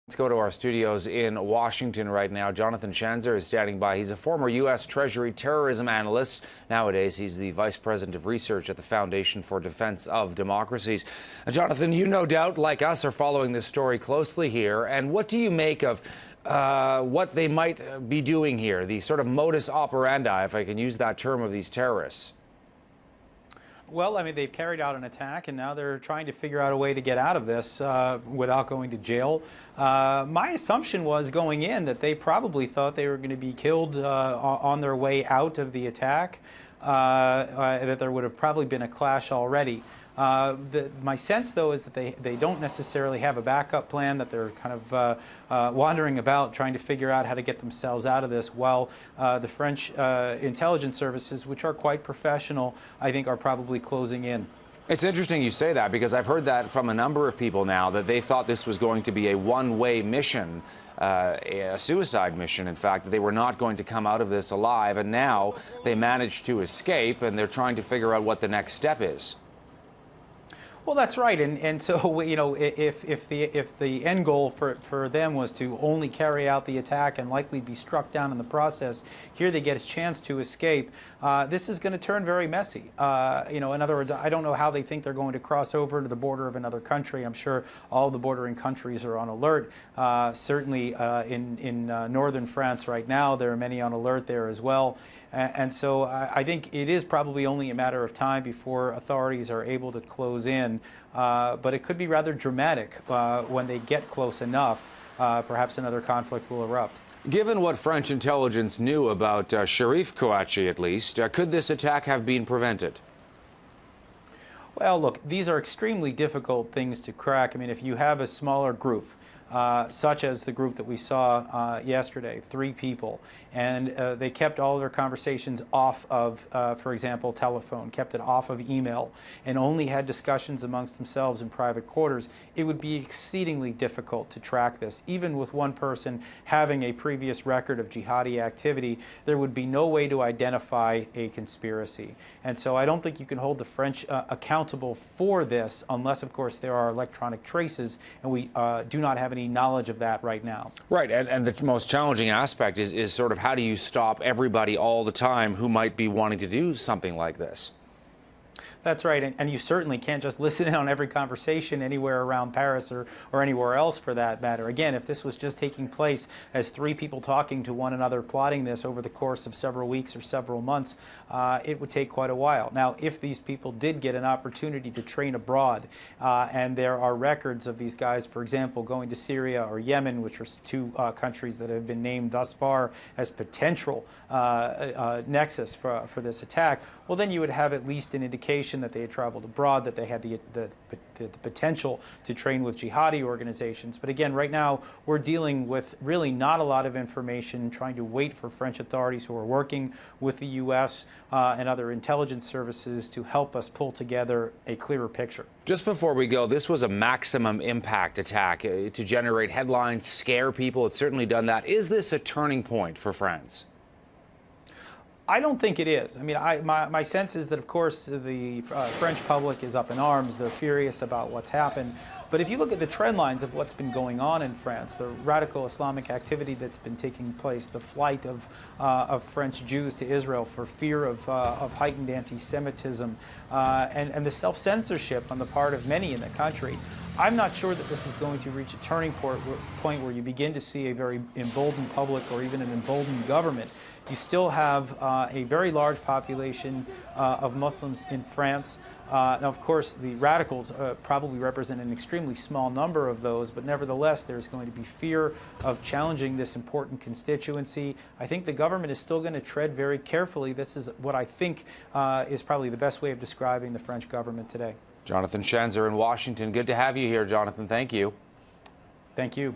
Let's go to our studios in Washington right now. Jonathan Schanzer is standing by. He's a former U.S. Treasury terrorism analyst. Nowadays, he's the vice president of research at the Foundation for Defense of Democracies. Jonathan, you no doubt, like us, are following this story closely here. And what do you make of what they might be doing here, the sort of modus operandi, if I can use that term, of these terrorists? Well, I mean, they've carried out an attack, and now they're trying to figure out a way to get out of this without going to jail. My assumption was going in that they probably thought they were going to be killed on their way out of the attack, that there would have probably been a clash already. My sense, though, is that they don't necessarily have a backup plan, that they're kind of wandering about trying to figure out how to get themselves out of this, while the French intelligence services, which are quite professional, I think are probably closing in. It's interesting you say that, because I've heard that from a number of people now, that they thought this was going to be a one-way mission, a suicide mission, in fact, that they were not going to come out of this alive, and now they managed to escape, and they're trying to figure out what the next step is. Well, that's right, and so, you know, if the end goal for them was to only carry out the attack and likely be struck down in the process, here they get a chance to escape. This is going to turn very messy. You know, in other words, I don't know how they think they're going to cross over to the border of another country. I'm sure all the bordering countries are on alert. Certainly in northern France right now, there are many on alert there as well. And so I think it is probably only a matter of time before authorities are able to close in. But it could be rather dramatic when they get close enough. Perhaps another conflict will erupt. Given what French intelligence knew about Sharif Kouachi, at least, could this attack have been prevented? Well, look, these are extremely difficult things to crack. I mean, if you have a smaller group, such as the group that we saw yesterday, 3 people, and they kept all of their conversations off of, for example, telephone, kept it off of email, and only had discussions amongst themselves in private quarters, it would be exceedingly difficult to track this. Even with one person having a previous record of jihadi activity, there would be no way to identify a conspiracy. And so I don't think you can hold the French accountable for this unless, of course, there are electronic traces, and we do not have any knowledge of that right now. Right, and the most challenging aspect is sort of how do you stop everybody all the time who might be wanting to do something like this? That's right, and you certainly can't just listen in on every conversation anywhere around Paris or anywhere else for that matter. Again, if this was just taking place as 3 people talking to one another, plotting this over the course of several weeks or several months, it would take quite a while. Now, if these people did get an opportunity to train abroad, and there are records of these guys, for example, going to Syria or Yemen, which are 2 countries that have been named thus far as potential nexus for this attack, well, then you would have at least an indication that they had traveled abroad, that they had the potential to train with jihadi organizations. But again, right now, we're dealing with really not a lot of information, trying to wait for French authorities who are working with the U.S. And other intelligence services to help us pull together a clearer picture. Just before we go, this was a maximum impact attack to generate headlines, scare people. It's certainly done that. Is this a turning point for France? I don't think it is. I mean, my sense is that, of course, the French public is up in arms. They're furious about what's happened. But if you look at the trend lines of what's been going on in France, the radical Islamic activity that's been taking place, the flight of French Jews to Israel for fear of heightened anti-Semitism, and the self-censorship on the part of many in the country, I'm not sure that this is going to reach a turning point where you begin to see a very emboldened public or even an emboldened government. You still have a very large population of Muslims in France. Now, of course, the radicals probably represent an extremely small number of those, but nevertheless, there's going to be fear of challenging this important constituency. I think the government is still going to tread very carefully. This is what I think is probably the best way of describing the French government today. Jonathan Schanzer in Washington. Good to have you here, Jonathan. Thank you. Thank you.